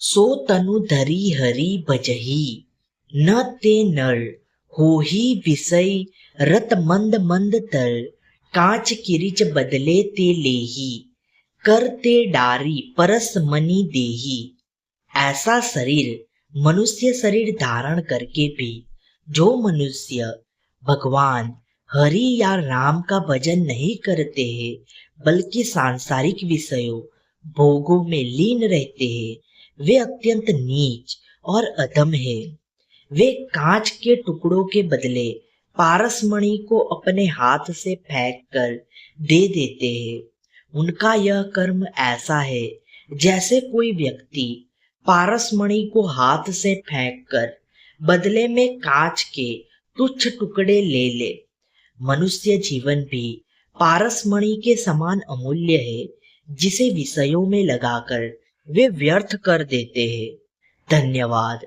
सो तनु धरी हरि भजही, न ते नर होही विषय रत मंद मंद तर, कांच किरिच बदले ते लेही, करते डारी परस मनी देही। ऐसा शरीर मनुष्य शरीर धारण करके भी जो मनुष्य भगवान हरि या राम का भजन नहीं करते हैं, बल्कि सांसारिक विषयों भोगों में लीन रहते हैं, वे अत्यंत नीच और अधम है। वे कांच के टुकड़ों के बदले पारसमणि को अपने हाथ से फेंक कर दे देते हैं। उनका यह कर्म ऐसा है जैसे कोई व्यक्ति पारसमणि को हाथ से फेंक कर बदले में कांच के तुच्छ टुकड़े ले ले। मनुष्य जीवन भी पारसमणि के समान अमूल्य है, जिसे विषयों में लगाकर वे व्यर्थ कर देते हैं। धन्यवाद।